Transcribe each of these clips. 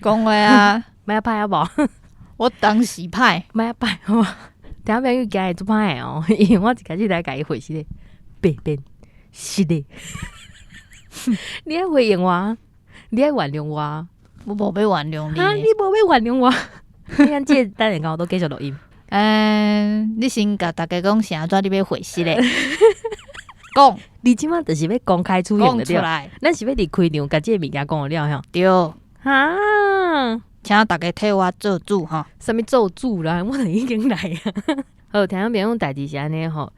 讲话啊，买歹啊无？我当时歹，买歹好啊。听朋友讲会做歹哦，因为我一开始来甲伊回是咧，白变是咧。你爱回应我，你爱原谅我，我无要原谅啊！你你。无要原谅我？你按这等下我都继续录音。你先甲大家讲啥怎你要回息咧？讲你即摆就是要公开出现讲出了，来，咱是要离开场，甲这个物件讲了吼。对，啊，请大家替我做主哈。什么做主啦？我都已经来啊。好，听朋友代志是安尼吼，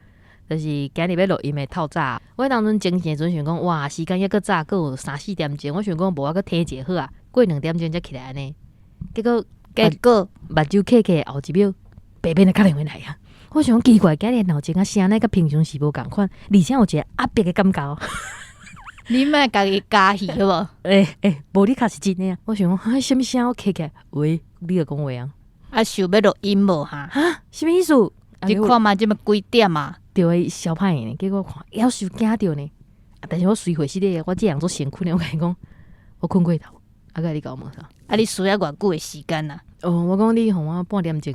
就是今日要录音的透早。我当阵精神的阵想讲，哇，时间抑搁早，搁有3-4点钟。我想讲，无我搁听一下好啊，过2点钟才起来安尼。结果目睭开开后一秒，白变就打电话来啊！我想奇怪，今日闹钟啊声呢，甲平常时无共款，而且有一个压迫的感觉。你莫家己加戏好无？无你确实真的啊！我想讲，什么声我开开？喂，你著讲话啊？啊，想要录音无哈？哈，什么意思？你看嘛，即么几点啊？对诶，小歹呢，结果我看夭寿惊着呢。但是我随回是咧，我这样做先困咧，我甲你讲，我困过头。甲你讲问啥？啊，你需要偌久诶时间啊？我讲你互我半点钟，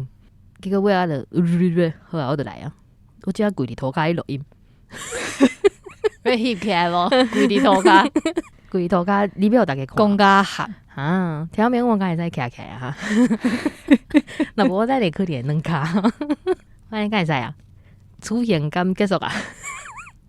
结果尾仔就好啊，我就来啊。我只跪伫涂骹录音，要翕起来无？跪伫涂骹，跪伫涂骹，你要大家看。讲甲合啊，听明我敢会使徛起来啊？那无我再来可怜两骹，我敢会使啊？出现感结束啊？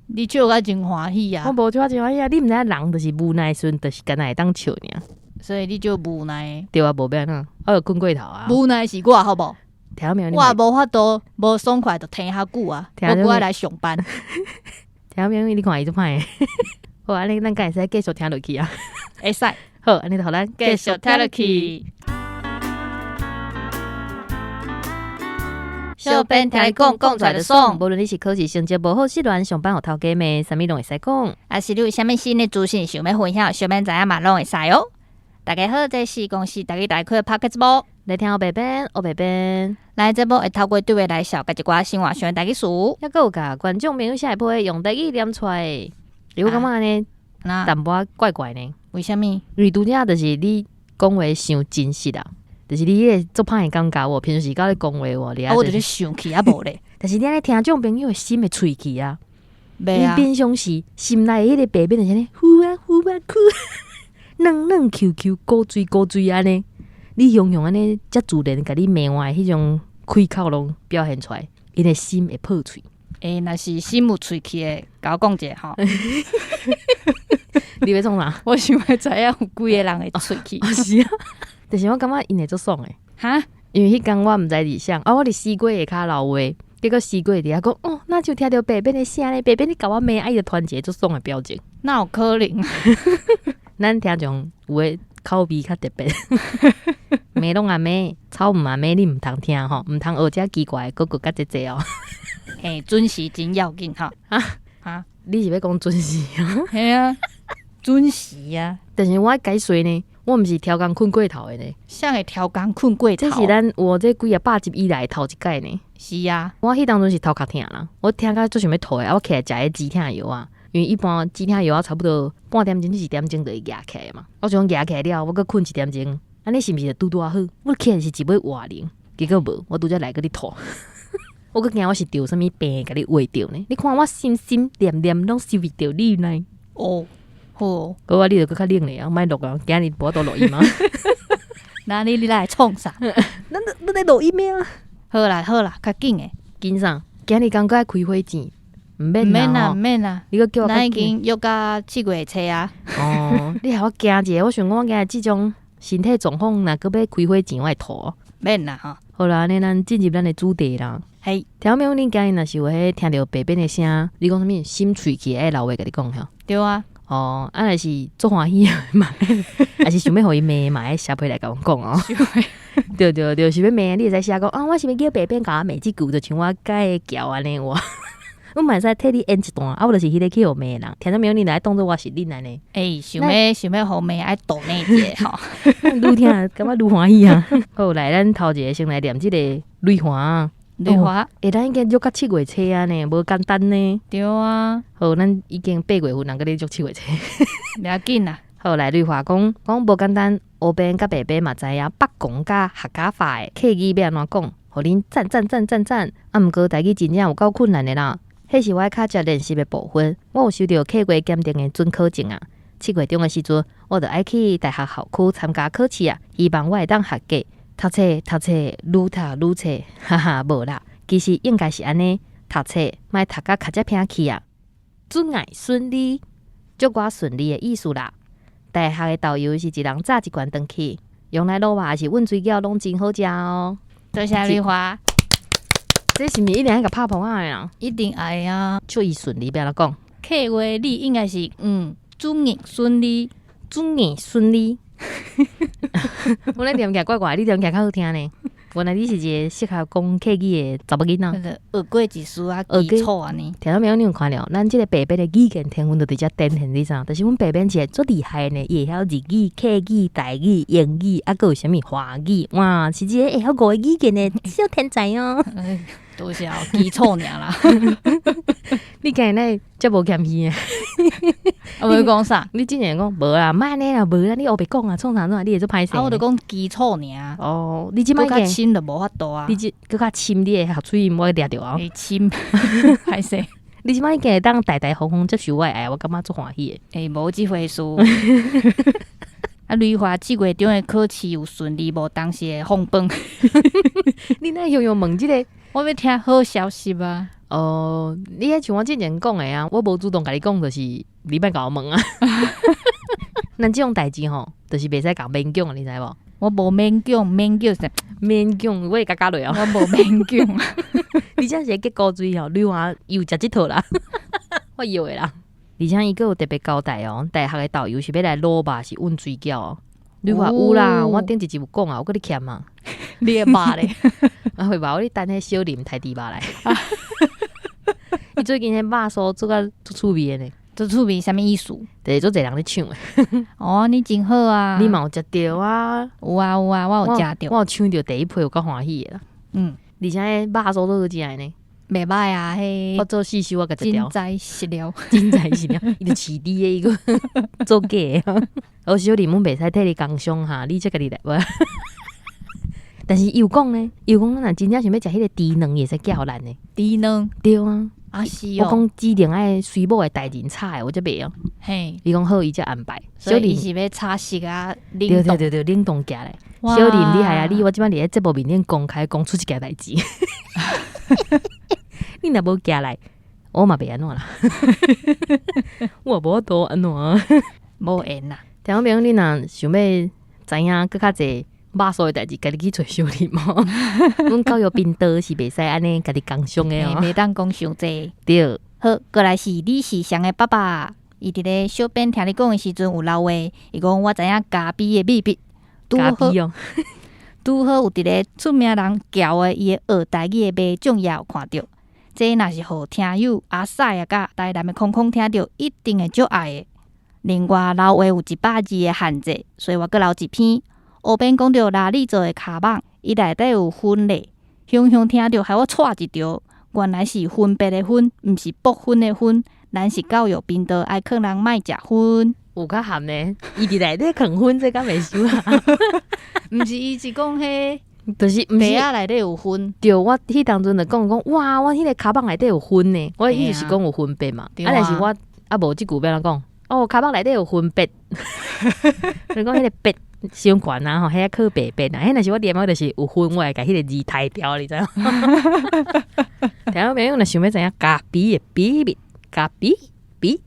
你笑甲真欢喜啊！我无笑真欢喜啊！你毋知影人就是无奈时阵，就是干那会当笑尔。所以你就无奈，对啊，无变啊，我就困过头啊。无奈是我好无？听明我无法度，无爽快，就听较久啊。我过来上班。听明你看伊做歹。好，安尼咱敢会使继续听落去啊？会使。好，安尼就互咱继续听落去。小编听你讲，讲出来就爽。无论你是考试成绩无好，失恋上班互头家妹，啥物拢会使讲。啊，是你有啥物新的资讯想要分享，小编知影嘛拢会使哦。大家好，这是公司大家大开的 Podcast 节目，来听我白边，我白边。来节目会透过对话来小甲一寡生活上的台语词，抑个有甲观众朋友下一步用台语念出来。你有感觉安尼淡薄怪怪呢？为虾米？因为拄则就是你讲话伤真实啊，就是你迄个做歹的感觉哦。平时甲你讲话哦，你我就是想起啊无咧。但是你安尼听众朋友的心的喙齿啊，袂啊，平常时心内迄个白变就是安尼，呼啊呼啊哭。嫩嫩 QQ 高水安尼，你用安尼遮自然，甲你骂我迄种开口拢表现出来，因的心会破嘴。若是心有喙齿的，甲我讲者吼。你要创啥？我想要知影有几个人会喙齿。是啊，但是我感觉因会足爽诶。哈，因为迄天我毋知伫啥，我伫四季下骹留话，结果四季伫遐讲，哦，那就听到白变的声咧，白变你甲我骂，伊就团结足爽诶表情。哪有可能？咱听众有诶口味较特别，骂拢啊骂，吵毋啊骂，你毋通听吼，毋通学遮奇怪个甲这这哦。准时真要紧哈。啊，你是要讲准时啊？嘿啊，准时啊。但是我爱改水呢，我毋是超工困过头的呢。啥会超工困过头？这是咱我这几啊百集以来头一届呢。是啊，我迄当阵是头壳疼啦，我听甲做想要吐的，我起来食迄止疼药啊。因为一般止疼药啊，差不多半点钟至1点钟就会压起来嘛。我就讲压起来了，我搁困1点钟，安尼是毋是就拄拄啊好？我起来是一尾活灵，结果无，我拄则来搁你吐。我搁惊我是得什物病，甲你话着呢？你看我心念念拢是为着你呢。哦，好，我你就搁较冷咧啊，莫录啊，今日无多录音啊。那你来创啥？咱在录音咩啊？好啦，较紧诶，紧啥？今日刚该开会钱。毋免啦，毋免啦，你搁叫我咱已经约到7月初啊。哦，你害我惊者，我想讲我今日即种身体状况，若搁要开会前我会吐。免啦吼。好啦，安尼咱进入咱的主题啦。嘿，听明恁今日若是有迄听到白变的声，你讲啥物？心喙齿爱留话甲你讲吼。对啊。哦，若是足欢喜嘛，还是想要互伊骂嘛？爱写批来甲我讲哦。对，是要骂你会使写讲啊，我是要叫白变甲我骂即句，就像我改叫安尼我。我嘛会使替你演一段，我就是迄个去互骂人，听到没有？你来当做我是恁安尼。想要互骂爱倒那一个吼，愈听感觉愈欢喜啊！好，来咱头一个先来念即个雷华。雷华，咱已经约到7月初啊呢，无简单呢。对啊。好，咱已经8月份，人搁咧约7月初。袂要紧啦。后来瑞华讲无简单，黑边甲白边嘛知影北讲甲客家话的客语要安怎讲，互恁赞。啊，毋过台语真正有够困难的啦。迄是我较才练习的部分。我有收到客家检定的准考证啊。7月中的时阵，我就爱去大学校区参加考试啊，希望我会当合格。读册，愈读愈册，哈哈，无啦。其实应该是安尼，读册莫读甲较只偏去啊。准爱顺利，祝我顺利的意思啦。大学的导游是一人炸一罐回去，用来卤肉还是温水饺拢真好食哦。多谢绿花，这是毋是一定爱甲拍捧啊呀？一定爱啊！祝伊顺利，不要来讲。客话你应该是祝你顺利，祝你顺利。我咧念起来怪怪，你念起来较好听呢。原来你是一个适合讲客语的查某囡仔，学过一丝啊，基础安尼。听到没有？你有看了？咱即个白边的语言天分就直接展现，你知道？就是阮白边是最厉害的呢，伊会晓日语、客语、台语、英语，啊，还有啥物华语，哇，是一个会晓5个语言的小天才哦。都是基础尔啦。你今日呢，遮无谦虚的。我要讲啥？你之前讲无啦，莫安尼啦，无啦，你后白讲啊，创啥创，你会做歹势。我就讲基础尔。哦，你即摆较深就无法度啊。你即搁较深，你的学喙音我掠着啊。深，歹势。你即摆已经会当大方方接受我的爱，我感觉足欢喜的。无即回事。啊，绿华7月中的考试有顺利无？当时的放饭。你那用问即个？我要听好消息啊！哦，你迄像我之前讲的啊，我无主动甲你讲，就是你别甲我问啊。咱即种代志吼，就是袂使讲勉强，你知无？我无勉强，勉强啥？勉强我会加加落哦。我无勉强。你这是结果水吼，你话又食即套啦？我以为啦。而且伊个有特别交代哦，大学的导游是要来卤肉是温水饺哦。你话有啦，我顶一集有讲啊，我跟你欠啊。你的肉咧？啊，会吧？我你等迄小林台猪肉来。伊最近迄肉酥做甲足趣味的呢。足趣味啥物意思？就是做侪人咧抢的。哦，你真好啊！你嘛有食着啊？有啊，我有食着。我有抢着第一批，有够欢喜的啦。而且迄肉酥都好食的呢。袂歹啊，迄我做细修我甲食掉。真材实料，真材实料，伊就饲猪的伊个做假的。我小林阮袂使替你工伤哈，你则家己来无？但是伊有讲呢，伊有讲咱若真正想要食迄个猪卵，会使寄互咱呢。猪卵对啊，啊是哦。我讲指定爱随某的大人炒的，我则袂哦。嘿，伊讲好，伊则安排。所以伊是要炒熟啊，冷冻。对，冷冻起来。小林厉害啊！你我即摆伫咧节目面顶公开讲出一件代志。你若无寄来，我嘛袂安怎啦。我无法度安怎？无缘啦。听讲朋友，你若想要知影搁较济肉酥的代志，家己去找小林哦。阮教育频道是袂使安尼家己工商的哦，袂当讲伤济。对，好，过来是李世祥的爸爸，伊伫咧小编听你讲的时阵有留话，伊讲我知影咖啡的秘密，咖啡哦，拄好有伫咧出名人教的伊的学台语的卖种也有看到。这若是互听友阿屎啊，甲台南的空空听到，一定会足爱的。另外，留话有100字的限制，所以我阁留一篇。后边讲到哪里做的卡网，伊内底有分类，雄雄听到，害我错一条，原来是分别的分，毋是不分的分。咱是教育频道，爱劝人莫食薰。有较含呢，伊伫内底啃薰，这敢袂收啊？毋是，伊是讲迄。就是白仔内底有薰，对，我迄当阵就讲哇，我迄个卡棒内底有薰呢。我意思是讲有分别嘛，但是我无即句要怎讲？哦，卡棒内底有分别，你讲迄个别伤悬啊吼，迄个靠白别啊，迄若是我念我就是有薰，我会甲迄个字抬掉，你知影？听到朋友若想要知影咖啡的秘密，咖啡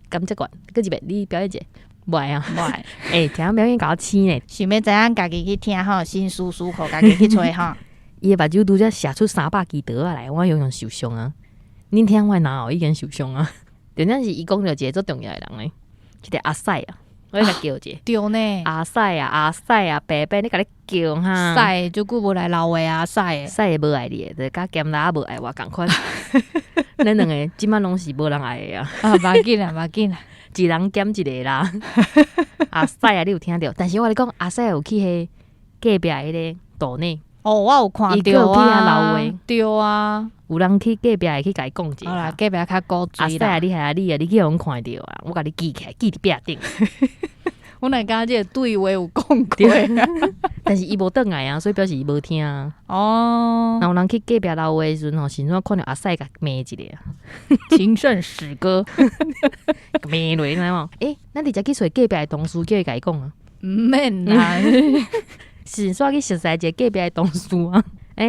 甘蔗罐，搁一遍你表演者。无爱啊，无爱。听到表演甲我试呢，想要知影家己去听吼，心舒舒服，家己去吹吼。伊的目睭拄则射出300支刀来，我永远受伤啊！恁听我哪有已经受伤啊？重点是伊讲着一个最重要的人呢，一个阿塞啊，我甲叫者。对呢，阿塞啊，白白你甲你叫哈。塞就久无来留话啊，塞塞无爱你，就甲咸辣无爱我共款。咱两个即摆拢是无人爱的啊。啊，无要紧啦，无要紧啦。一人减一个啦。阿塞啊，你有听到？但是我跟你讲，阿塞有去迄隔壁迄个岛内。哦，我有看到啊。伊有去遐留话。对啊。有人去隔壁会去甲伊讲者。好啦，隔壁较古锥啦。阿塞啊，你害啊，你去互阮看到啊，我甲你记起来，记伫壁顶。我哪敢这个对话有讲过但是伊无转来啊，所以表示伊无听啊。哦，然后人去隔壁楼的时阵吼，是怎看到阿塞甲骂一下，情圣史歌骂落知无？咱直接去找隔壁的同事，叫伊甲伊讲啊。唔免啦，是煞去熟悉一个隔壁的同事啊。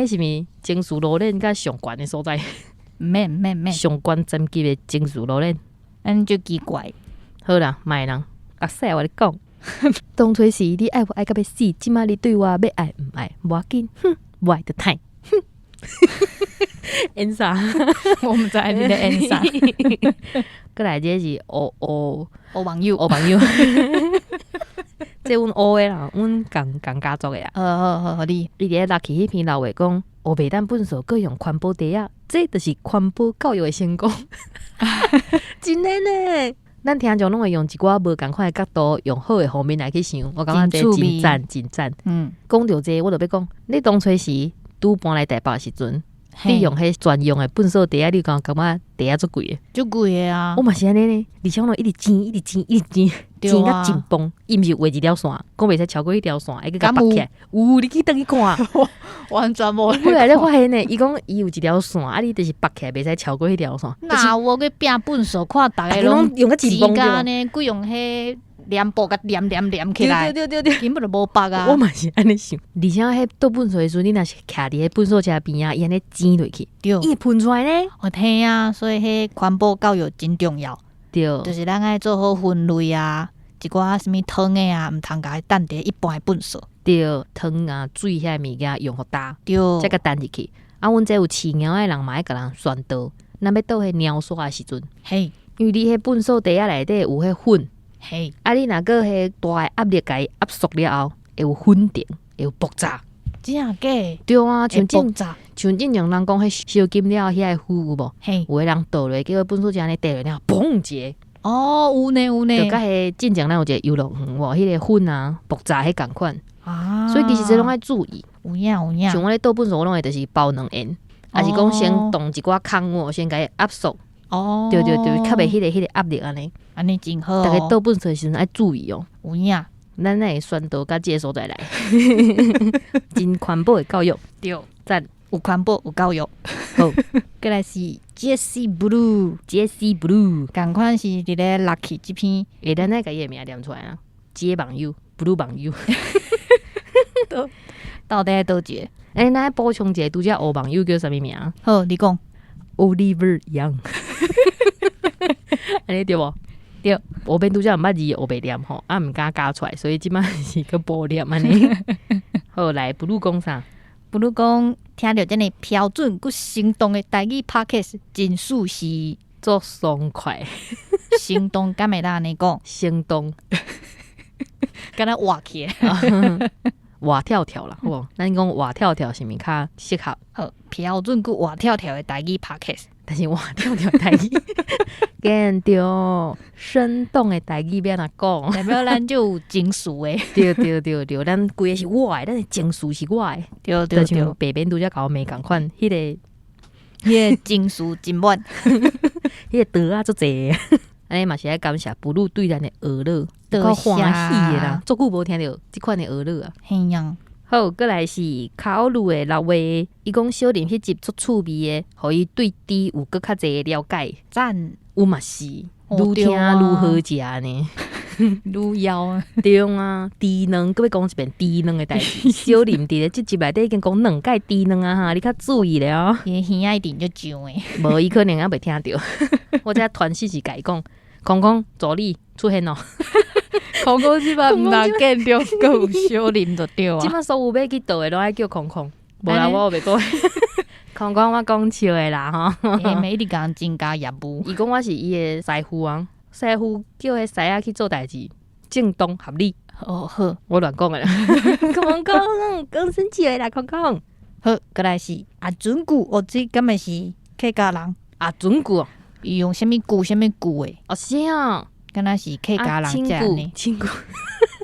是咪情绪罗链甲上悬的所在？唔免，上悬层级的情绪罗链，咱就奇怪。好啦，卖人阿塞，我咧讲。当初时你爱我爱到要死，即马你对我要爱唔爱，无要紧，我爱的太，演啥？我唔知你咧演啥。过来这是乌网友，这阮乌的啦，阮共家族的啊。好你伫咧落去迄篇老话讲，乌白蛋粪扫各用环保袋啊，这就是环保教育的成功。真的呢。咱听众拢会用一寡无共款的角度，用好的方面来去想，我感觉这真赞真赞。讲到这，我就要讲，你当初时拄搬来台北时阵，你用迄专用的粪扫袋啊，你感觉袋啊足贵的？足贵的啊！我嘛是安尼呢，而且我一直钱到紧绷，伊毋是画一条线，讲袂使超过迄条线，还去甲绑起来。有，你去等去看，完全无。后来咧发现呢，伊讲伊有一条线，啊，你就是绑起来袂使超过迄条线。那我去拼粪扫，看大家拢用个紧绷呢，佮用迄黏布甲黏起来，对，根本就无绑啊！我嘛是安尼想，而且迄倒粪扫的时阵，你若是徛伫迄粪扫车边啊，伊安尼挤落去，伊会喷出来呢。我听啊，所以迄环保教育真重要。对，就是咱爱做好分类啊，一寡什物汤的啊，毋通甲伊等伫一般的粪扫。对，汤啊、水遐物件用互大，对，再甲等入去。啊，阮这有饲猫的人嘛爱甲人宣导，咱要倒迄猫砂的时阵，嘿，因为你迄粪扫袋啊内底有迄粉，嘿，啊，你若个迄大的压力甲伊压缩了后，会有粉尘，会有爆炸。真假？对啊，像正常人讲迄烧金了遐个灰有无？嘿，有个人倒落，结果粪扫车安尼倒落了，嘣一个。哦，有呢，就甲迄进前咱有一个游乐园，哇，迄个粉啊爆炸迄共款啊，所以其实这拢爱注意。有影，像我咧倒粪扫，我拢会就是包两end，还是讲先动一寡空先甲伊压缩。哦，对，较袂迄个压力安尼。安尼真好。大家倒粪扫的时阵爱注意哦。有影，咱会宣导甲这个所在来，真环保的教育。对，赞。有环保有教育。好，过来是 Jessie Blue，同款是伫咧 Lucky 这篇，咱来甲伊个名念出来啊。接网友 ，Blue 网友，到底倒一个？咱补充一个，拄只乌网友叫啥物名？好，你讲 Oliver Young， 安尼对无？对，我边拄只毋捌字乌白念吼，毋敢加出来，所以即摆是个补念安尼。好，来 Blue 讲啥？不如讲，听到这个标准佮生动的台语 podcast， 真属是做爽快。生动敢会当安尼讲？生动，敢若活起来，活跳跳啦，好无？咱讲活跳跳是毋是较适合？好，标准佮活跳跳的台语 podcast， 但是活跳跳的台语，见着生动的台语要安怎讲？代表咱就有情绪的。对，咱规个是我的，咱的情绪是我的。对，就像白边拄则甲我骂共款，迄个情绪真满，迄个刀啊足济。安尼嘛是爱感谢布鲁对咱的娱乐，够欢喜的啦。足久无听到即款的娱乐啊。嘿呀，好，过来是考虑的6话，伊讲小林迄集足趣味的，互伊对猪有搁较侪了解。赞，有嘛是，愈听愈好食呢，愈枵啊。对啊，猪卵，搁要讲一遍猪卵的代志。小林伫咧即集内底已经讲2届猪卵啊哈，你较注意了哦。伊耳仔一定就上诶，无伊可能还袂听到。我这传讯息甲伊讲。空空助理出现咯，空空即摆毋若见着，阁有小林就对啊。即摆所有要去倒的拢爱叫空空，无啦，我袂讲。空空我讲笑的啦吼。每一直讲增加业务。伊讲我是伊的师傅啊，师傅叫迄师仔去做代志，正当合理。哦好，我乱讲的啦。空空讲生气的啦，空空。好，过来是阿准久，我这根本是客家人。阿准久。伊用什么句什么句诶？哦是啊，敢若是客家人这样呢？亲句，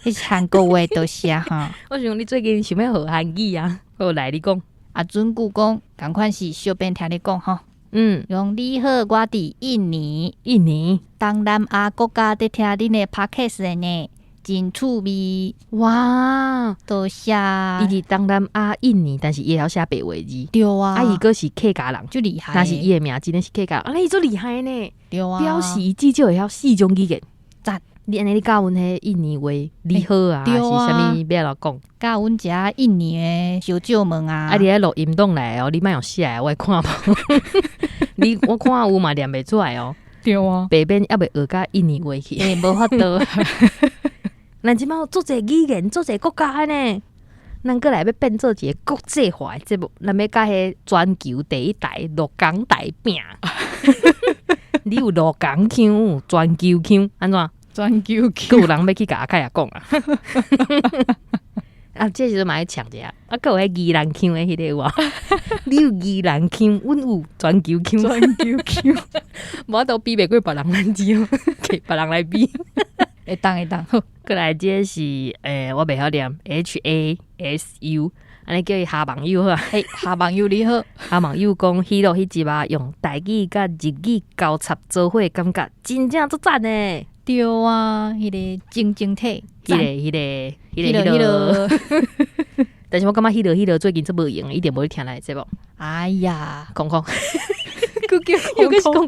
迄是韩国话都写哈。我想你最近想要学韩语啊？好来你讲。啊，准久讲，共款是小编听你讲吼。用你好，我伫印尼，东南亚国家伫听恁的 podcast 的呢。真趣味。哇，多谢。伊伫东南亚印尼，但是伊会晓写白话字。对啊，伊个是客家人，就厉害。但是伊的名真的是客家人，伊做厉害呢。对啊，表示伊至少会晓4种语言。赞！你安尼你教阮迄印尼话，你好啊，还是啥物要安怎讲？教阮食印尼的烧酒焖啊。你咧录音档来哦，你莫用写的，我会看无。我看有嘛念袂出来哦。对啊，白边还袂学甲印尼话去，无法度。咱即摆做者语言，做者国家呢，咱过来要变做一个国际化的节目，咱要甲迄全球第一台鹿港台拼。你有鹿港腔、全球腔，安怎？全球腔，有人要去甲阿凯也讲啊。啊，这时阵嘛要抢一下，啊，还有迄宜兰腔的迄个有无？你有宜兰腔，阮有全球腔，全球腔，无都比袂过别人咱只哦，给别人来比。会当好。过来这是我袂晓念 HASU， 安尼叫伊哈网友好啊。嘿，哈网友你好。哈网友讲迄落迄集啊，用台语甲日语交叉做伙，感觉真正足赞呢。对啊，迄个晶晶体，迄个。但是我感觉迄落最近做无用，一定无去听咱的节目。哎呀，空空。又是空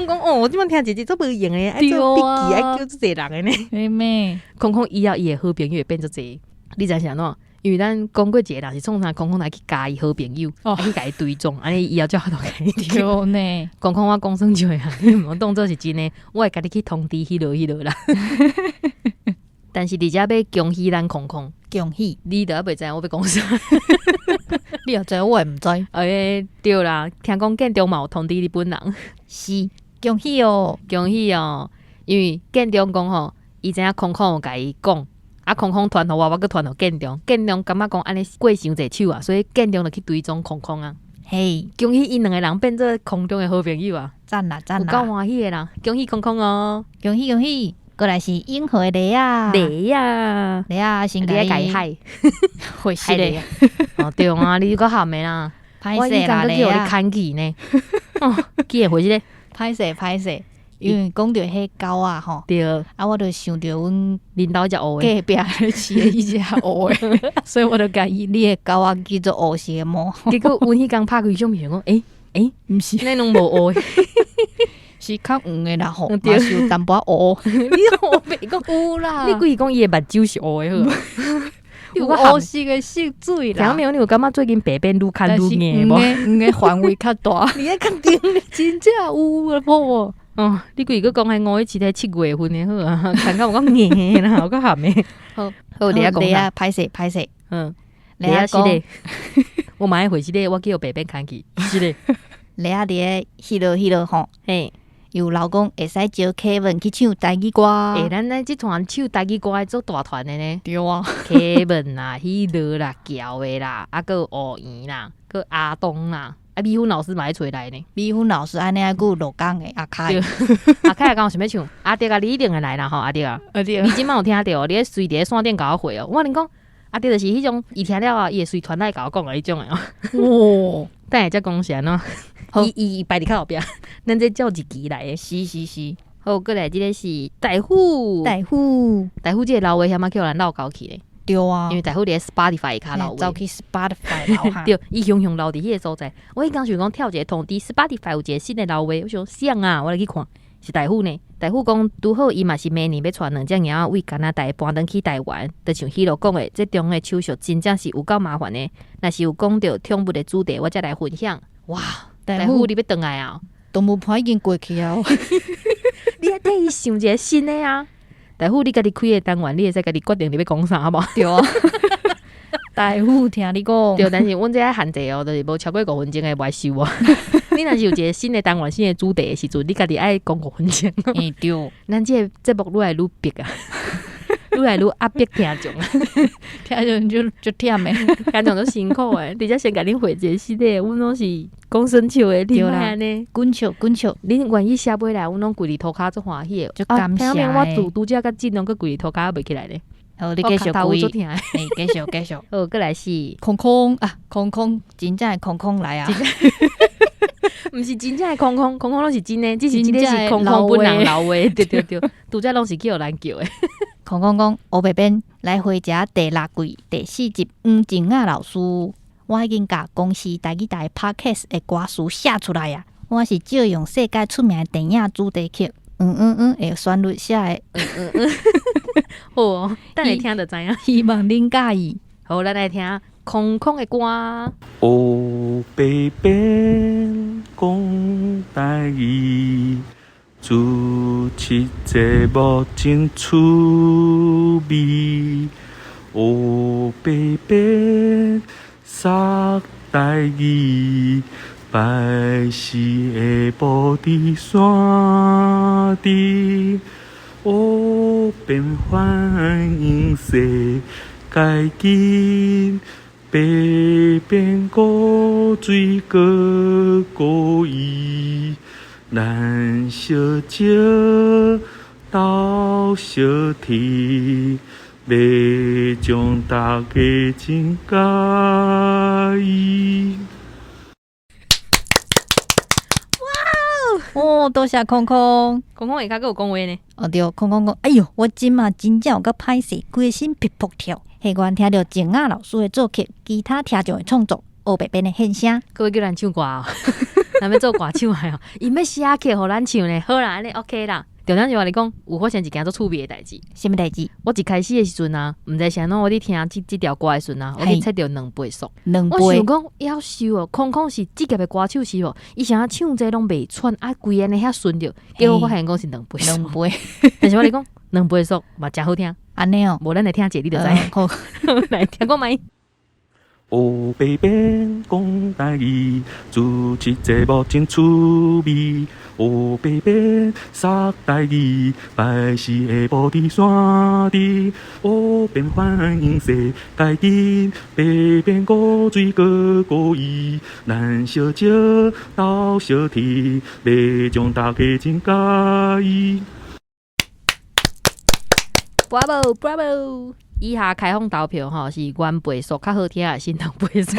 讲哦，我即摆听姐姐做无用诶，爱做笔记，爱叫做侪人诶呢。妹妹，空空以后伊诶好朋友会变做侪，你知影喏？因为咱讲过一个人是创啥，空空来去加伊好朋友，去甲伊追踪，安尼以后才好甲伊对呢。空空我讲算就啊，我当作是真诶，我会甲你去通知迄落啦。但是伫遮要恭喜咱空空，恭喜！你都还袂知我要讲啥。你也知，我也毋知。对啦，听讲建中嘛有通知你本人，是恭喜哦，恭喜哦！因为建中讲吼，伊知影空空有甲伊讲，啊空空传互我去传互建中，建中感觉讲安尼过伤济手啊，所以建中就去追踪空空啊。嘿，恭喜伊两个人变做空中的好朋友啊！赞啦赞啦，有够欢喜的啦！恭喜空空哦，恭喜恭喜！过来是英和的雷啊，雷啊，先甲伊嗨，会是嘞。哦对啊，你个喊咩啦？歹势啦，雷啊！看起呢，哦，记会回去咧。歹势，因为讲到迄狗啊吼，对，啊，我就想到阮领导只乌的，隔壁咧饲的伊只乌的，所以我就甲伊你的狗啊叫做乌色的毛。结果阮迄工拍开相片讲，毋是，那拢无乌的。是较黄的啦吼，嘛是有淡薄乌。你乌白讲有啦，你故意讲伊的目睭是乌的好。有乌色的色水啦。听没有？你有感觉最近白变愈看愈硬无？黄的范围较大。你爱看顶真正有啊，无？哦，你故意个讲迄乌迄是7月份的好啊，看到有够硬啦，有够咸的。好，你啊讲啊，歹势。你啊是嘞，我买回去嘞，我叫白变看去，是嘞。你啊伫迄落吼，嘿。有老公会使招 Kevin 去唱台语歌，咱即团唱台语歌做大团的呢。对啊 ，Kevin 啦、迄落啦、乔的啦，啊个乌圆啦，个阿东啦，啊米粉老师嘛会出来呢。米粉老师安尼还有鹿港的阿凯，阿凯讲想要唱，阿弟啊，你一定会来啦吼，阿弟啊，你即摆有听到？你随伫线顶甲我回哦，我跟你讲，阿弟就是迄种伊听了啊，伊会随传来甲我讲的迄种的哦。等下再讲啥喏。伊摆伫较后壁，咱这叫一期来的。是。好，过来即个是大虎，即个老话险叫咱绕高去咧。对啊，因为大虎伫 Spotify 卡老话，走去 Spotify 老哈。对，伊雄雄留伫迄个所在。我迄刚想讲跳一个通知 Spotify 有一个新的老话，我想像啊，我来去看。是大虎呢？大虎讲拄好，伊嘛是明年要带2只猫为加拿大搬登去台湾，就像迄落讲的，这中的手续真正是有够麻烦的。若是有讲到宠物的主题，我再来分享。哇！大虎，你要倒来啊？动物园已经过去啊！你还替伊想一个新的啊？大虎，你家己开个单元，你会使家己决定你要讲啥无？对啊。大虎，听你讲。对，但是阮这限制哦，就是无超过5分钟的袂收啊。你若是有一个新的单元、新的主题的时阵，你家己爱讲5分钟。对。咱这个节目愈来愈逼啊！愈来愈压迫听众啊，听众就忝诶，听众都辛苦诶。直接先甲恁回一个新的，阮拢是讲生笑诶，对啦呢，滚笑，恁愿意写买来，阮拢跪伫涂骹做欢喜诶，就感谢诶。我拄则甲进拢个跪伫涂骹袂起来咧。好，你继续跪。继续。好，过来是空空啊，空空，真正诶空空来啊！毋是真正诶空空拢是真诶，只是真诶是空空本人老话，对，拄则拢是叫咱叫诶。空空讲黑白边来回食第6季第4集黄静雅老师，我已经甲公司台语台 Podcast 的歌词写出来啊！我是借用世界出名的电影主题曲的旋律写的。好哦，等下听就知影。希望恁介意。好，咱来听空空的歌。黑白边讲台语，主持节目真趣味。黑白边说台语，拜时下晡伫山顶。黑边欢迎世界见，白边古水过故意，咱小招斗小天，要将大家真介意。哦，多谢空空。空空下骹还有讲话呢。哦对，空空讲，哎哟，我今嘛真正有够歹势，规个身皮扑跳。下关听到静雅老师的作曲，其他听众的创作，黑白边的现声，各位叫咱唱歌哦，咱要做歌手的哦，伊要写曲互咱唱呢，好啦，安尼 OK 啦。重点是我跟你讲，有发生一件做趣味的代志。什么代志？我一开始的时阵啊，毋知啥喏，我伫听这条歌的时阵啊，我伫测到2倍速。我想讲夭寿哦，空空是职业的歌手是无？伊想唱这拢袂喘，啊，规安尼遐顺着，结果我发现讲是2倍速。2倍，但是我跟你讲，2倍速嘛真好听。安尼哦，无咱来听一下，你就知。好，来听看麦。黑白边讲台语，主持节目真趣味。黑白边说台语，拜时下晡伫山顶。黑边欢迎世界见，白边古水过故意，咱小招斗小天，要将大家真介意。Bravo Bravo！ 以下开放投票吼，是原倍速较好听，还是2倍速？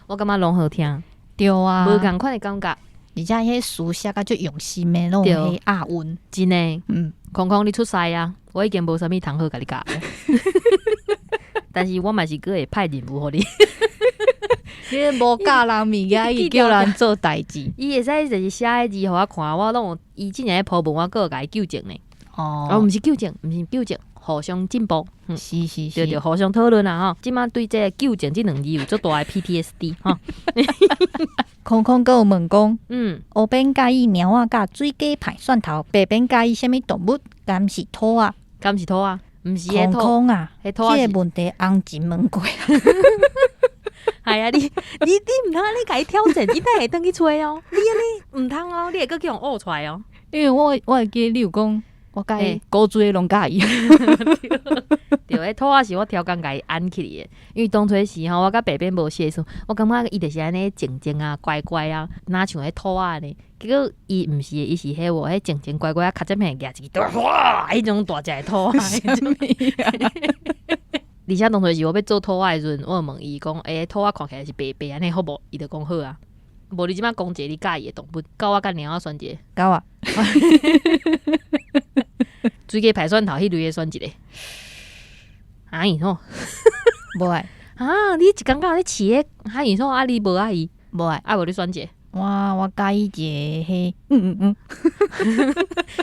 我感觉拢好听，对啊，无共款的感觉，而且迄书写甲足用心的，拢有迄押韵，真的。空空你出师啊，我已经无啥物通好甲你教的，但是我嘛是个会派任务互你。你无教人物件，伊叫人做代志，伊会使就是写个字互我看，我拢有伊之前咧补文，我个甲伊纠正呢。哦，毋是纠正，毋是纠正。互相进步，是，对对，互相讨论啦吼。即马对这纠正这2字有足大的 PTSD 吼。空空还有问讲，黑边介意猫仔甲水鸡排蒜头，白边介意啥物动物？敢是兔啊？敢是兔啊？毋是空空啊？迄兔啊？这个问题翁真问过。系啊，你毋通安尼甲伊挑战，伊等下转去吹哦。你安尼毋通哦，你会搁叫人学出来哦。因为我会记得你有讲。我介意古锥拢介意，对，迄兔仔是我挑工甲伊安起的，因为当初时吼，我甲白边无写数，我感觉伊就是安尼静静啊、乖乖啊，哪像迄兔仔呢？结果伊毋是，伊是迄迄静静乖乖啊，卡这片夹一个哇，迄种大只的兔仔。而且当初时我要做兔仔的时阵，我问伊讲，兔仔看起来是白白安尼好无？伊就讲好啊。无你即摆讲一个你介意的动物，狗仔甲猫仔选一个。狗啊！水鸡排蒜头迄类的选一个。哎吼，无爱啊！你一感觉你饲诶，哎吼，啊你无爱伊，无爱，啊无你选一个。我介意一个迄，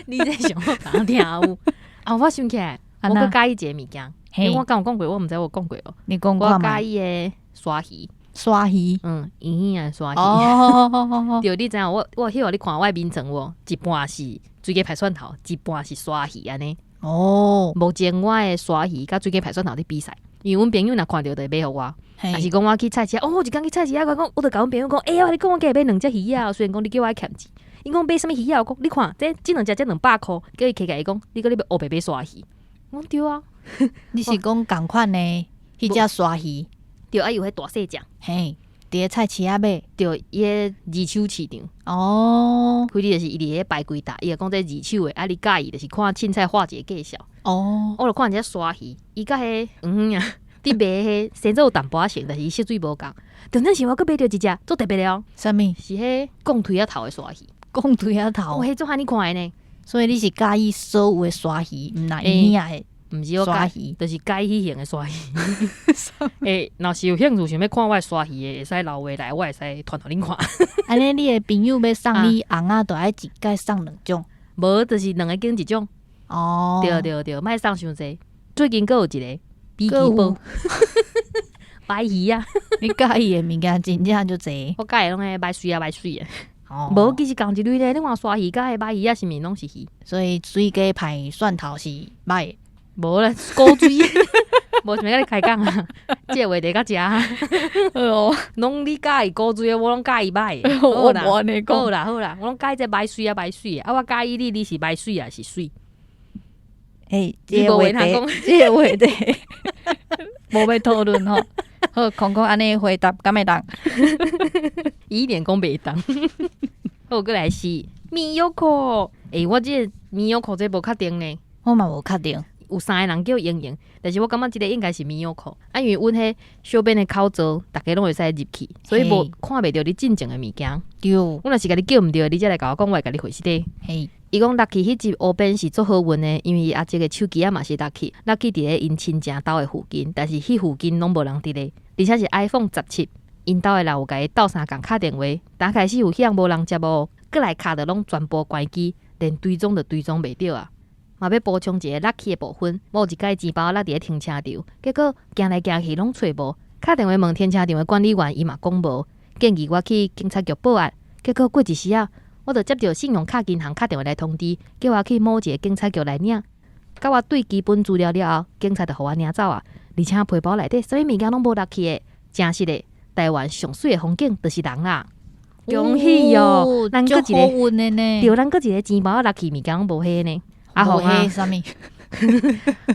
你这想好难听有？啊，我想起来，我搁介意一个物件。因为我敢有讲过，我毋知我讲过哦。你讲过嘛？我介意诶刷鱼。刷鱼，圆圆诶刷鱼。哦，对，你知影我迄个你看我诶面层哦，一半是水鸡排蒜头，一半是刷鱼安尼。哦，目前我诶刷鱼甲水鸡排蒜头伫比赛，因为阮朋友若看到就会买互我。但是讲我去菜市哦，一工去菜市我讲，我就甲阮朋友讲，我你讲我家买2只鱼啊，虽然讲你叫我欠钱，伊讲买啥物鱼啊？我讲你看这2只200块，叫伊起价伊讲，你讲你要黑白买刷鱼，我讲对啊，你是讲共款诶，迄只刷鱼。对，啊有迄大细只，嘿，伫个菜市仔买，对，伊个二手市场。哦，开哩就是伊伫个排柜搭，伊就讲这二手诶，啊你介意就是看凊彩化一个价小。哦，我就看一只刷鱼，伊甲迄呀，伫卖迄生做有淡薄仔型，但是伊色水无共。重点是我搁买着一只做特别了，啥物？是迄拱腿仔头诶刷鱼，拱腿仔头，迄做罕你看诶呢。所以你是介意所有的鲨鱼，毋那伊遐的毋是我介鲨鱼，就是介意型的鲨鱼。若是有兴趣想要看我的鲨鱼的，会使留话来，我会使传互恁看。安尼，你的朋友要送你红仔，就爱一概送2种。无就是2个拣1种。哦，对，莫送伤济。最近还有一个比基还有豹，白鱼啊，你介意的物件真正就济。我介意拢个歹水啊，歹水啊。哦，无其实共一类咧，你看鲨鱼甲白鱼啊，是物拢是鱼。所以水鸡排蒜头是歹的。无啦，古水，无想要甲你开讲啊。这话题较食啊，哦，拢你介意古水的，我拢介意歹的。我无安尼讲。好啦，我拢介意这白水啊，白水的。啊，我介意你是白水啊，是水。诶，你无话通讲，这个话题无要讨论吼。好，空空安尼回答敢会当？一点讲袂当。好，过来是米油口。我这米油口这无确定呢。我嘛无确定。有3个人叫莹莹，但是我感觉这个应该是米油口。因为阮迄小编的口罩，大家拢会使入去，所以无看袂到你进前的物件。对，我若是甲你叫毋对，你才来甲我讲，我会甲你回是的。嘿，伊讲 Lucky 迄集乌边是做好运的，因为伊阿姐个手机啊嘛是 Lucky 伫咧因亲情兜的附近，但是迄附近拢无人伫咧，而且是 iPhone 17，因兜的人有甲伊斗相共敲电话，打开始有响无人接无，过来敲的拢全部关机，连追踪都追踪袂到啊！嘛要补充一个 Lucky 的部分，某一摆钱包落伫咧停车场，结果行来行去拢找无，敲电话问停车场的管理员，伊嘛讲无，建议我去警察局报案，结果过一时啊。我就接到信用卡银行打电话来通知，叫我去某一个警察局来领。甲我对基本资料了后，警察就互我领走啊！而且皮包内底所有物件拢无落去的，真实的。台湾上水的风景就是人啦！恭喜哟！咱个一个运的呢，对，咱个一个钱包落去物件拢无黑呢。阿红啊，啥物？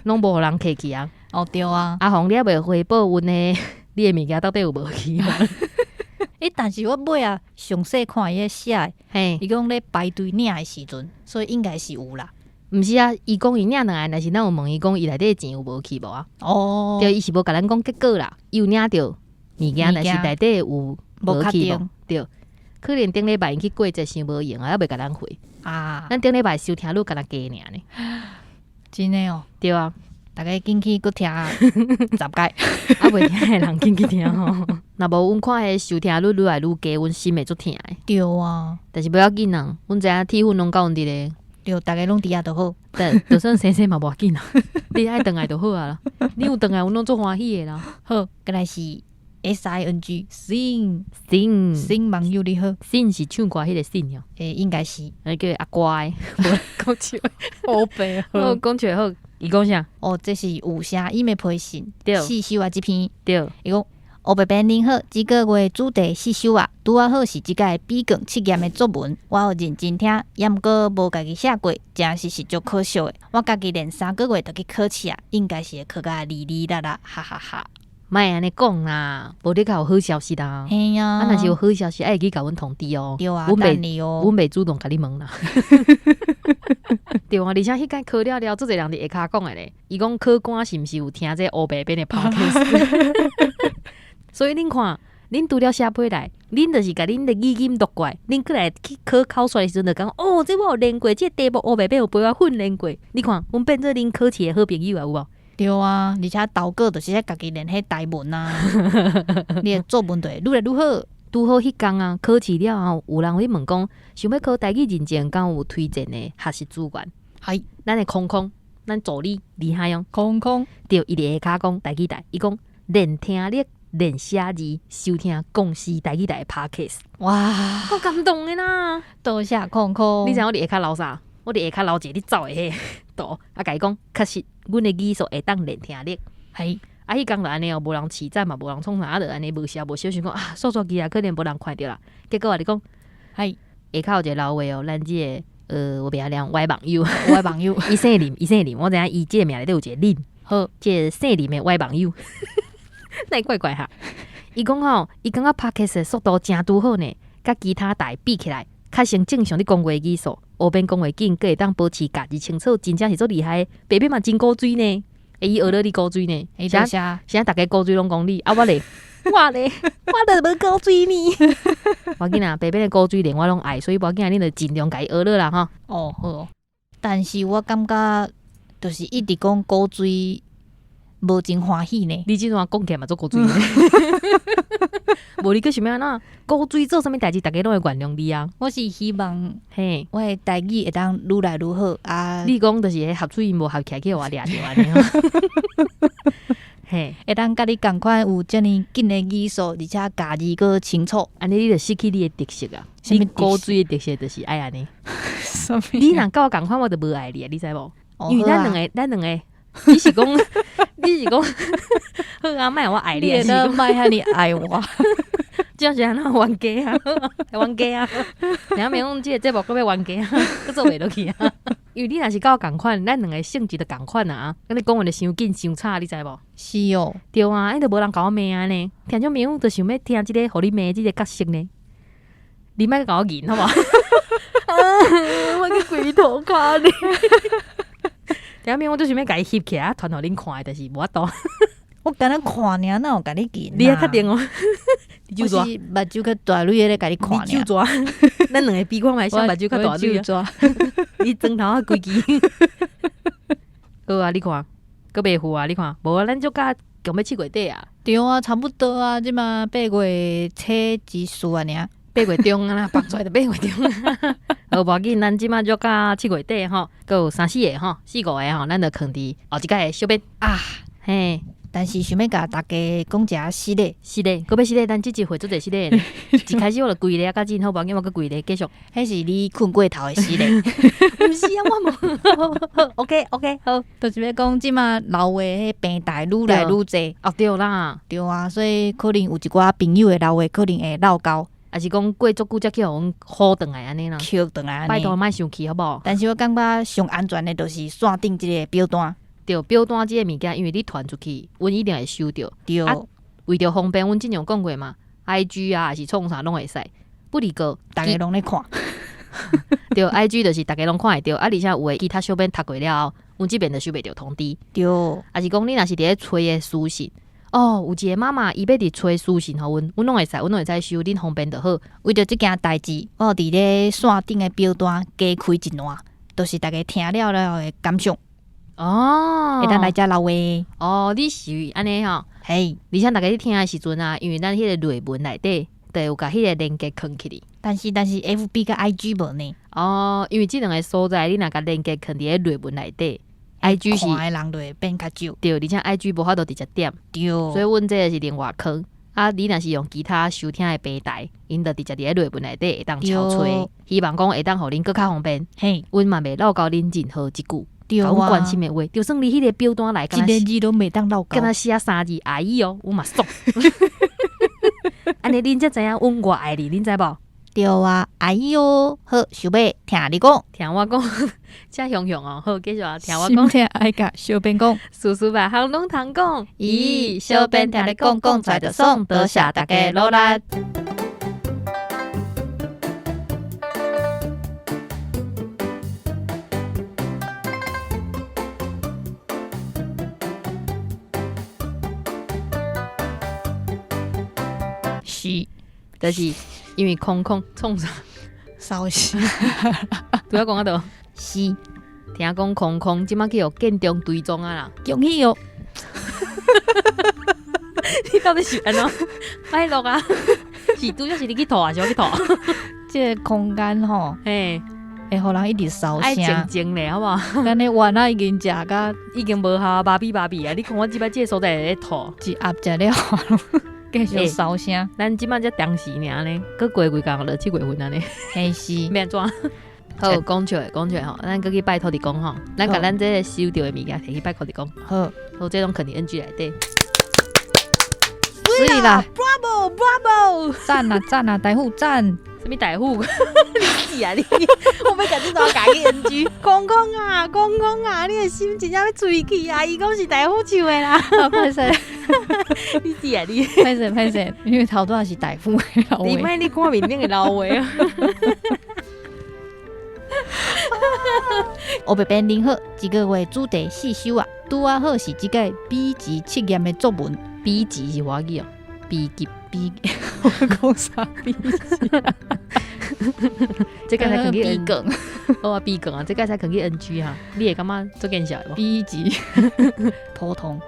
拢无互人客去啊！哦对啊，阿红，你也袂回报阮呢？你的物件到底有无去？但是我尾啊详细看伊写的，嘿，伊讲咧排队领的时阵，所以应该是有啦。毋是啊，伊讲伊领2个，但是咱有问伊讲伊内底钱有无去无啊？哦，对，伊是无甲咱讲结果啦，伊有领着物件，但是内底有无去无？对，可能顶礼拜因去过节想无用啊，还袂甲咱回啊。咱顶礼拜收听率敢若加尔呢，真诶哦，对啊，大家进去搁听10届，啊袂听的人进去听吼。若无阮看迄收听率愈来愈加，阮心会足疼的。对啊，但是不要紧啊，阮知影铁粉拢够阮伫咧，对，大家拢伫遐就好。就算生生嘛无要紧啊，你爱转来就好啊啦。你有转来，阮拢足欢喜的啦。好，再来是 SING sing 信 sing 网友你好，信是唱歌迄个信哦，应该是叫阿乖，无讲笑，好白好讲笑好。伊讲啥？哦，这是有声音的批信，对四首啊，这篇对，伊讲。黑白边您好，这个月主题四首啊，拄啊好是即个比更测验的作文，我有认真听，也毋过无家己写过，真是足可惜的。我家己连3个月就去考试啊，应该是会考甲哩哩啦啦，哈哈哈。莫安尼讲啦，无你甲有好消息啦。嘿呀，啊，若是有好消息，爱去甲阮通知哦。对啊，阮等你哦，阮袂主动甲你问啦。对啊，而且迄间考了，足侪人伫下骹讲的咧。伊讲考官是毋是有听这黑白边的 podcast？ 所以恁看，恁除了写批来，恁就是甲恁的语音读过来，恁过来去考考试的时阵就讲，哦，这我有练过，这题目黑白边有陪我训练过。你看，阮变做恁考试的好朋友啊，有无？对啊，而且投稿就是家己练迄台文啊，你的作文就会愈来愈好。拄好迄天啊，考试了后，有人会问讲，想要考台语认证，敢有推荐的学习资源？嗨，咱的空空，咱助理厉害哦。空空，对，伊伫下骹讲台语台，伊讲练听力、练写字、收听公司台语台的 podcast。哇，好感动的啦！多谢空空。你知影我伫下骹留啥？我伫下骹留一个你走的迄个图，啊，甲伊讲，确实，阮的语速会当练听力。嘿，啊，迄天就安尼哦，无人起赞嘛，无人创啥，就安尼无写无小想讲啊，刷机啊，可能无人看到啦。结果我你讲，嘿，下骹有一个老话哦，咱即个我比较亮歪网友，我的朋友，伊姓林，我知影伊即个名里底有一个林，好，即个姓林的歪网友，那怪怪哈。伊讲吼，伊感觉 podcast 的速度真拄好呢，甲其他台比起来，较成正常的讲话语速，后边讲话紧，佮会当保持家己清楚，真正是足厉害。白边嘛真古锥呢，伊学了你古锥呢，现在大家古锥拢讲你，啊我咧，我都无古锥呢。我紧啊，白边的古锥连我拢爱，所以我紧啊，恁就尽量甲伊学了啦吼。哦好。但是我感觉就是一直讲古水无真欢喜呢。你即阵讲起来嘛做古水呢，无你个想要安怎？古水做啥物代志，大家拢会原谅你啊。我是希望嘿，我的台语会当愈来愈好啊，你讲就是迄合喙音无合起来，叫我掠着安尼。嘿，会当甲你共款有遮尔紧的语速，而且家己个清楚。安尼你就失去你的特色啊。什么你古水的特色就是爱安尼。什么？你若甲我共款，我就无爱你啊，你知无？哦因为咱两个，你是讲，好啊，莫我爱你，你会当莫遐尼爱我。就是安怎冤家啊，冤家啊！两面讲即个节目搁要冤家啊，搁做袂落去啊。因为你若是甲我共款，咱两个性质就共款啊。咁你讲话就伤紧伤差，你知无？是哦，对啊，因就无人甲我骂啊呢。听种朋友就想要听即个，互你骂即个角色呢。你莫甲我赢好无？我去鬼头壳呢。听面我就想要甲伊翕起来，传互恁看的，就是无法度。我敢若看尔，哪有甲你见？你也确定哦？你我就是抓，目睭较大蕊咧，甲你看你尔。就抓，咱两个比看卖，像目睭较大蕊啊。抓。你装头啊规支。好啊，你看，搁袂赴啊，你看，无啊，咱就甲强要7月底啊对啊，差不多啊，即嘛8月初一四啊尔。 ，8月中啊，放出来就8月中啊。好，无要紧，咱即马就甲7月底吼，搁有3、4个吼，4、5个吼，咱就囥伫后一届小编啊。嘿。但是想要甲大家讲一下实例，是的，搁要是的，咱即集会做者是的呢。一开始我就规个啊，甲真好，无要紧，我搁规个继续。迄是你困过头的实例。毋是啊，我无。OK， 好。就是要讲即嘛老话迄病台愈来愈济。哦，对啦，对啊，所以可能有一寡朋友的老话可能会闹交，还是讲过足久才去互阮好转来安尼啦。扣转来安尼。拜托，莫生气好无？但是我感觉上安全的，就是线顶即个表单。对，表单即个物件，因为你传出去，阮一定会收到。对，啊为着方便，阮之前有讲过嘛 ，IG 啊，还是创啥拢会使。不离个，大家拢咧看。对，IG 就是大家拢看会到，啊，而且有诶其他小编读过了后，阮即边就收袂到通知。对，啊是讲你若是伫咧催诶私信，哦，有一个妈妈伊要伫催私信互阮，阮拢会使收，恁方便就好。为着即件代志，我伫咧线顶的表单加开一段，都是大家听了了的感想。哦，会当来遮留话。哦，你是安尼吼，嘿，而且大家咧听诶时阵啊，因为咱迄个内文内底，就有甲迄个连接囥起哩。但是 FB 甲 IG 无呢？哦，因为即两个所在，你若甲连接囥伫咧内文内底 ，IG 是看的人就会变较少。对，而且 IG 无法度直接点，对，所以阮这个是另外坑。啊，你若是用其他收听的平台，因就直接伫咧内文内底会当敲吹，希望讲会当互恁更较方便。嘿，阮嘛袂漏交恁任何一句。对啊，甲阮关心的话，就算你迄个表单来，一个字都袂当漏交，敢若写3字阿姨哦，我嘛爽。安尼恁才知影阮我爱你，恁知无？对啊，阿姨哦，好，想要听你讲，听我讲，遮雄雄哦，好，继续啊，听我讲。听爱甲小编讲，叔叔把行拢通讲，咦，小编听你讲讲出来就爽，多谢大家努力。是，就是因为空创啥？稍息，不要讲啊，都是，听讲空，即马去互建中追踪啊啦。恭喜哦！你到底是安怎？快乐啊！是拄则是你去吐啊，是我去吐？这个空间吼，嘿，会互人一直烧爱静声。静咧，好无？咱的丸仔已经食甲已经无效，麻痹啊！你看我即摆即个所在咧吐，一盒食了，继续烧声。咱即摆才当时尔呢，佮过几工就7月份安尼，嘿是，免怎？好，讲出来吼，咱佮去拜托你讲吼，咱甲咱这个收到的物件摕去拜托你讲，好，好，这种肯定 NG 内底。水啦 ，Bravo！赞啊赞啊，大夫赞！什么大户？你死啊你！我要甲你怎改个 NG？公啊，你的心真正要醉去啊！伊讲是大户唱的啦，歹势你死啊你！歹势，因为头段是大夫的老话。你莫你看面顶的老话啊！我白变零好，这个月主题四首啊，拄啊好是这个 B 级测验的作文。B 级是华语哦 ，B 级，我讲啥 B 级？这个还可以 B 梗。我B 梗啊，这个才可以 NG 哈，你也感觉做见笑无？ B 级普通，